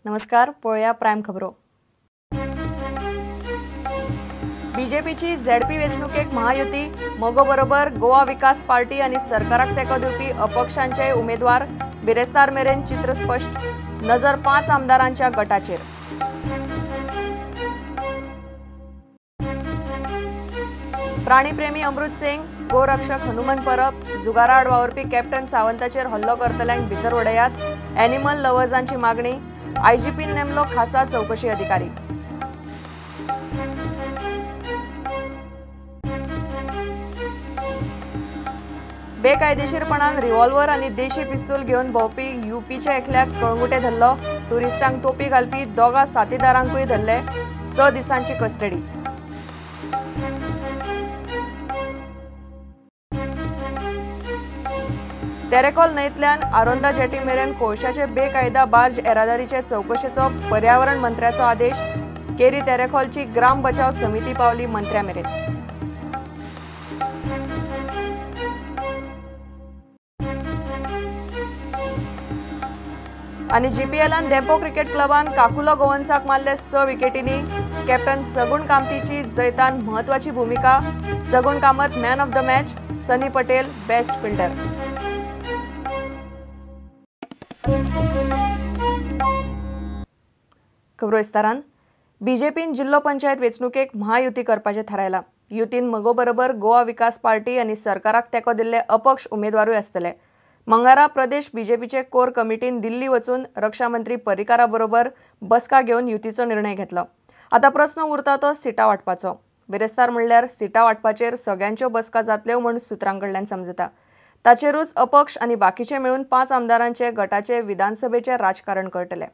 नमस्कार, पळया प्राइम खबरो। बीजेपीची झेडपी वेंचणुकेक महायुती मोगो बरोबर गोवा विकास पार्टी आणि सरकाराक तेको दिवपी अपक्षांचे उमेदवार बिरेस्तार मेरेन चित्र स्पष्ट। नजर 5 आमदारांच्या गटाचेर। प्राणीप्रेमी अमृत सिंग, गोरक्षक हनुमंत परब, जुगारा आड वावरपी कॅप्टन सावंताचेर हल्लो करतल्यांक भितर उडयात। एनिमल लवर्सांची मागणी। आयजीपीन नेमलो खासा चौकशी अधिकारी। बेकायदेशीरपणान रिव्हॉल्वर आणि देशी पिस्तूल घेऊन भोंवपी यूपीचे एकल्याक कळंगुटे धरलो। टुरिस्टांक तोपी घालपी दोगा साथीदारांकूय धरले। 6 दिसांची कस्टडी। तेरेखोल न्हंयतल्यान आरोंदा जेटी मेरेन कोळशाचे बेकायदा बार्ज येरादारीचे चौकशेचो पर्यावरण मंत्र्याचो आदेश। केरी तेरेखोलची ग्राम बचाव समिती पावली मंत्र्या मेरेन। आणि जीपीएलान देपो क्रिकेट क्लबान काकुलो गोवन्साक मारले 6 विकेटींनी। कॅप्टन सगुण कामतीची जैतान महत्वाची भूमिका। सगुण Kamat man of the match. Sunny Patel best fielder. खबरो विस्तारान। बीजेपीन जिल्लो पंचायत वेंचणुकेक महायुती करपाचे थारायला। युतीन मगो बरोबर गोवा विकास पार्टी आणि सरकाराक तेको दिल्ले अपक्ष उमेदवारूय आसतले। मंगळारा प्रदेश बीजेपीचे कोर कमिटीन दिल्ली वचून रक्षा मंत्री पर्रीकारा बरोबर बसका घेऊन युतीचो निर्णय घेतलो। आता प्रश्न उरता तो सिटा वाटपाचो। बिरेस्तार म्हणल्यार सिटा वाटपाचेर सगळ्यांच्यो बसका जातल्यो म्हूण सुत्रांकडल्यान समजता। ताचेरूच अपक्ष आणि बाकीचे मेळून 5 आमदारांचे गटाचे विधानसभेचे राजकारण कळटले।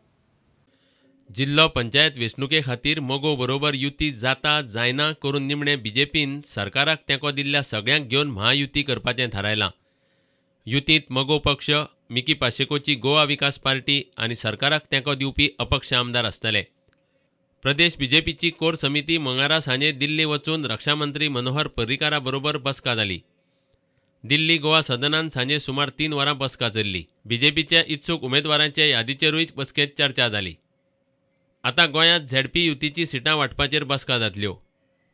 जिल्लो पंचायत वेंचणुके खातीर मोगो बरोबर युती जाता जायना करून निमणे बीजेपीन सरकाराक तेंको दिल्ल्या सगळ्यांक घेवन महायुती करपाचें थारायलां। युतींत मोगो पक्ष, मिकी पाशेकोची गोवा विकास पार्टी आणि सरकाराक तेंको दिवपी अपक्ष आमदार आसतले। प्रदेश बीजेपीची कोर समिती मंगळारा सांजे दिल्ली वचून रक्षा मंत्री मनोहर पर्रीकारा बरोबर बसका जाली। दिल्ली गोवा सदनान सांजे सुमार 3 वरां बसका चल्ली। बीजेपीच्या इत्सूक उमेदवारांचे यादीचेरूय बसकेंत चर्चा जाली। आता गोंयांत झेडपी युतीची सिटां वांटपाचेर बसका जातल्यो।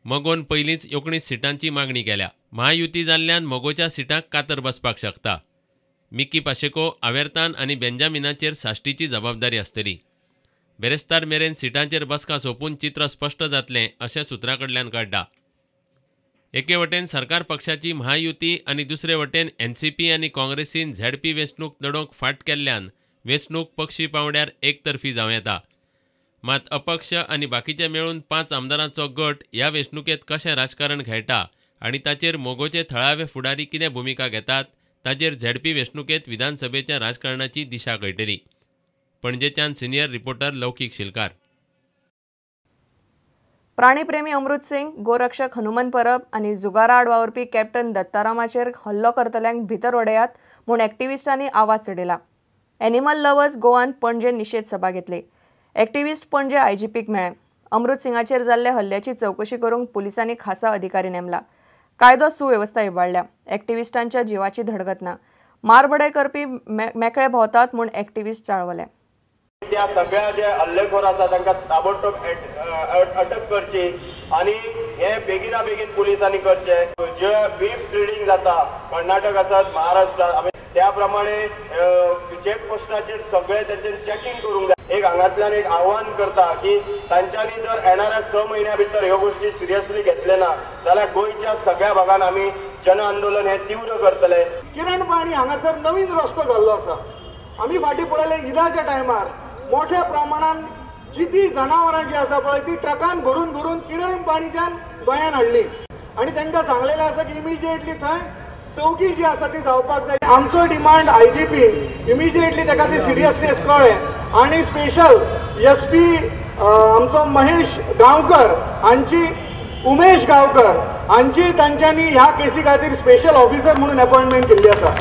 मोगोन पयलींच 19 सिटांची मागणी केल्या। महायुती जाल्ल्यान मोगोच्या सिटांक कातर बसपाक शकता। मिकी पाशेको, आवेर्तान आणि बेंजामिनाचेर साश्टीची जबाबदारी आसतली। बेरेस्तार मेरेन सिटांचेर बसका सोंपून चित्र स्पश्ट जातलें अशें सुत्रां कडल्यान कळटा। एके वटेन सरकार पक्षाची महायुती आणि दुसरे वटेन एनसीपी आणि काँग्रेसीन झेडपी वेंचणूक लडोवंक फाट केल्ल्यान वेंचणूक पक्षी पांवड्यार एकतर्फी जावं येता। मात अपक्ष आणि बाकीचे मेळून 5 आमदारांचो गट ह्या वेंचणुकेत कशें राजकारण खेळटा आणि ताचेर मोगोचे थळावे फुडारी कितें भुमिका घेतात ताचेर झेडपी वेंचणुकेत विधानसभेच्या राजकारणाची दिशा कळटली। पणजेच्यान सिनियर रिपोर्टर लौकीक शिलकार। प्राणीप्रेमी अमृत सिंग, गोरक्षक हनुमंत परब आणि जुगारा आड वावरपी कॅप्टन दत्तारामाचेर हल्लो करतल्यांक भितर उडयात म्हूण एक्टिव्हिस्टांनी आवाज चडयला। एनिमल लवर्स गोवान पणजे निषेध सभा घेतली। एक्टिव्हिस्ट पणजे आयजीपीक मेळ्ळे। अमृत सिंगाचेर जाल्ले हल्ल्याची चौकशी करूंक पुलिसांनी खासा अधिकारी नेमला। कायदो सुवेवस्था इबाडल्या। एक्टिव्हिस्टांच्या जिवाची धडगत ना। मारबडय करपी मेकळे भोंवतात म्हूण एक्टिव्हिस्ट चाळवले। त्या सगळ्या जे हल्लेखोर आसा तांकां ताबडतोब अटक करची आणि हे बेगिना बेगीन पुलिसांनी करचे। जे बीफ ट्रेडिंग जाता कर्नाटक आसत, महाराष्ट्र, त्या प्रमाणे चेक पोस्टाचेर सगळे त्याचे चेकिंग करूंक जाय। एक हांगातल्यान एक आव्हान करता की तांच्यांनी जर येणाऱ्या 6 महिन्या भितर ह्यो गोष्टी सिरियसली घेतले ना जाल्यार गोंयच्या सगळ्या भागांत आमी जन आंदोलन हे तीव्र करतले। किरण पाणी हांगासर नवीन रस्तो जाल्लो आसा। आमी फाटीं पळयले ईदाच्या टायमार मोठ्या प्रमाणात जिती जनावरां जी आसा पळय ती ट्रकान भरून भरून किरण पाणीच्यान गोंयांत हाडली आणि तांकां सांगलेलें आसा की इमिजिएटली थंय चौकी जी आसा ती जावपाक जाय। आमचो डिमांड आयजीपी इमिजिएटली ताका ती सिरियसनेस कळ्ळे आणि स्पेशल एसपी आमचो महेश गांवकर हांची, उमेश गांवकर हांची तांच्यांनी ह्या केसी खातीर स्पेशल ऑफिसर म्हणून अपॉइंटमेंट केल्ली आसा।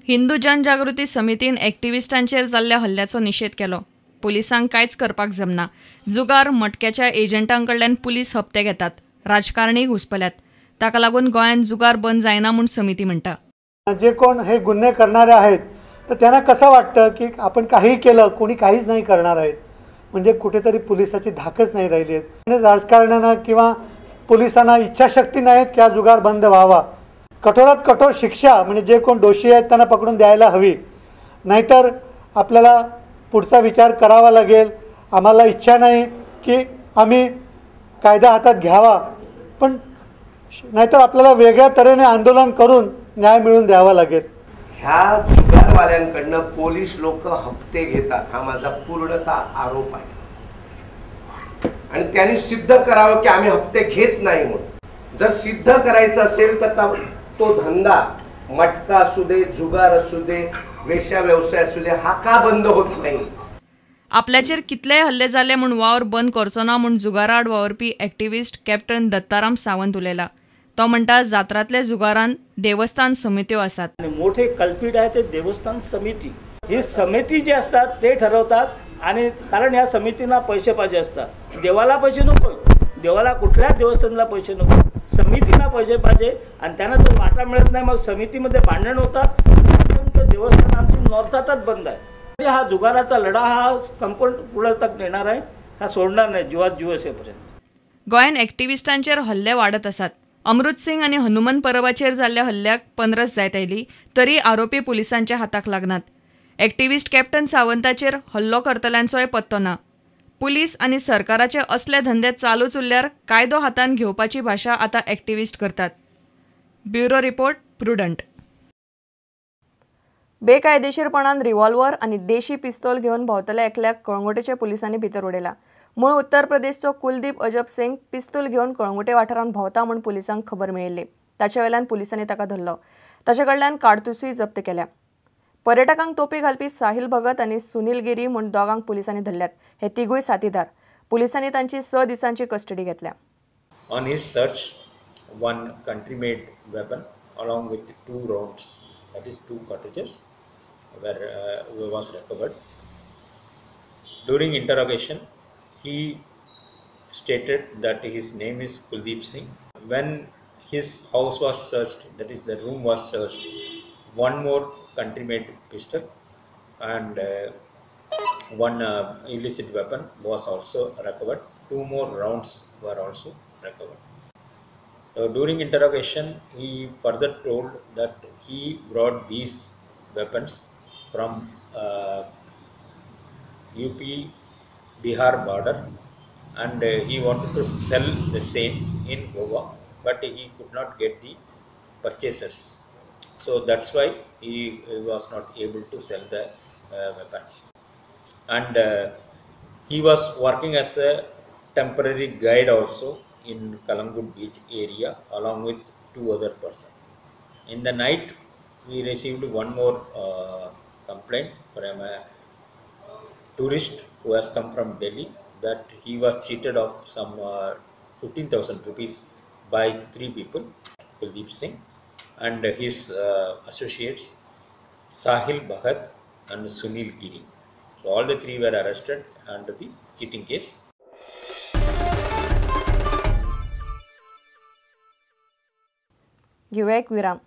हिंदू जनजागृती समितीन एक्टिव्हिस्टांचेर जाल्ल्या हल्ल्याचो निषेध केलो। पुलिसांक कांयच करपाक जमना। जुगार मटक्याच्या एजंटांकडल्यान पुलीस हप्ते घेतात। राजकारणी घुसपल्यात। ताका लागून गोंयांत जुगार बंद जायना म्हूण समिती म्हणटा। जे कोण हे गुन्हे करणारे आहेत तर त्यांना कसं वाटतं की आपण काही केलं, कोणी काहीच नाही करणार आहेत। म्हणजे कुठेतरी पोलिसाची धाकच नाही राहिली आहे. म्हणजे राजकारण्यांना किंवा पोलिसांना इच्छाशक्ती नाहीत की हा जुगार बंद व्हावा. कठोरात कठोर शिक्षा म्हणजे जे कोण दोषी आहेत त्यांना पकडून द्यायला हवी, नाहीतर आपल्याला पुढचा विचार करावा लागेल. आम्हाला इच्छा नाही की आम्ही कायदा हातात घ्यावा, पण नाहीतर आपल्याला वेगळ्या तऱ्हेने आंदोलन करून न्याय मिळवून द्यावा लागेल. ह्या जुगारवाल्यांकडनं पोलीस लोक हप्ते घेतात हा माझा पूर्णतः आरोप आहे. आणि त्यांनी सिद्ध करावं की आम्ही हप्ते घेत नाही म्हणून. जर सिद्ध करायचं असेल तर तो धंदा मटका असू दे, जुगार असू दे, वेश्या व्यवसाय असू दे, हा का बंद होत नाही. आपल्याचेर कितलेय हल्ले जाले म्हूण वावर बंद करचो ना म्हूण जुगाराड वावरपी एक्टिविस्ट कॅप्टन दत्ताराम सावंत उलयला. तो म्हणटा जात्रांतल्या जुगारान देवस्थान समित्यो आसात. मोठे कल्पित आहे ते देवस्थान समिती. ही समिती जी असतात ते ठरवतात. आणि कारण या समितींना पैसे पाहिजे असतात. देवाला पैसे नको, देवाला कुठल्याच देवस्थानाला पैसे नको, समितीला पैसे पाहिजे. आणि त्यांना तो वाटा मिळत नाही, मग समितीमध्ये भांडण होतात. देवस्थान आमची नॉर्थातच बंद आहे. हा जुगाराचा लढा हा कंपाऊंड पुढे तक नेणार आहे. हा सोडणार नाही जीवात जीव असेपर्यंत. गोंयान एक्टिविस्टांचेर हल्ले वाडत आसात. अमृत सिंग आनी हनुमंत परबाचेर जाल्ल्या हल्ल्याक 15 जायत आयली तरी आरोपी पुलिसांच्या हाताक लागनात. एक्टिविस्ट कॅप्टन सावंताचेर हल्लो करतल्यांचोय पत्तो ना. पुलीस आनी सरकाराचे असले धंदे चालूच उरल्यार कायदो हातान घेवपाची भाशा आतां एक्टिविस्ट करतात. Bureau report, prudent. बेकायदेशीरपणान रिव्हॉल्वर आनी देशी पिस्तोल घेवन भोंवतल्या एकल्याक कळंगुटेच्या पुलिसांनी भितर उडयला. मूळ उत्तर प्रदेशचो कुलदीप अजब सिंग पिस्तूल घेवन कळंगुटे वाठारांत भोंवता म्हूण पुलिसांक खबर मेळिल्ली. ताचे वेल्यान पुलिसांनी ताका धरलो. ताचे कडल्यान काडतुसूय जप्त केल्या. पर्यटकांक तोपी घालपी साहिल भगत आनी सुनील गिरी म्हूण दोगांक पुलिसांनी धरल्यात. हे तिगूय साथीदार. पुलिसांनी तांची 6 दिसांची कस्टडी घेतल्या. On his search, one country-made weapon along with 2 rounds, that is 2 cartridges, was recovered. During interrogation, he stated that his name is Kuldeep Singh. When his house was searched, that is the room was searched, one more country-made pistol and one illicit weapon was also recovered. 2 more rounds were also recovered. During interrogation, he further told that he brought these weapons from UP Bihar border and he wanted to sell the same in Goa, but he could not get the purchasers. So that's why he was not able to sell the weapons. And he was working as a temporary guide also in Kalangut beach area along with 2 other persons. In the night, we received one more complaint from a tourist who has come from Delhi that he was cheated of some 15,000 rupees by 3 people, Kuldeep Singh and his associates Sahil Bhagat and Sunil Giri. So all the 3 were arrested under the cheating case. घेऊया एक विराम.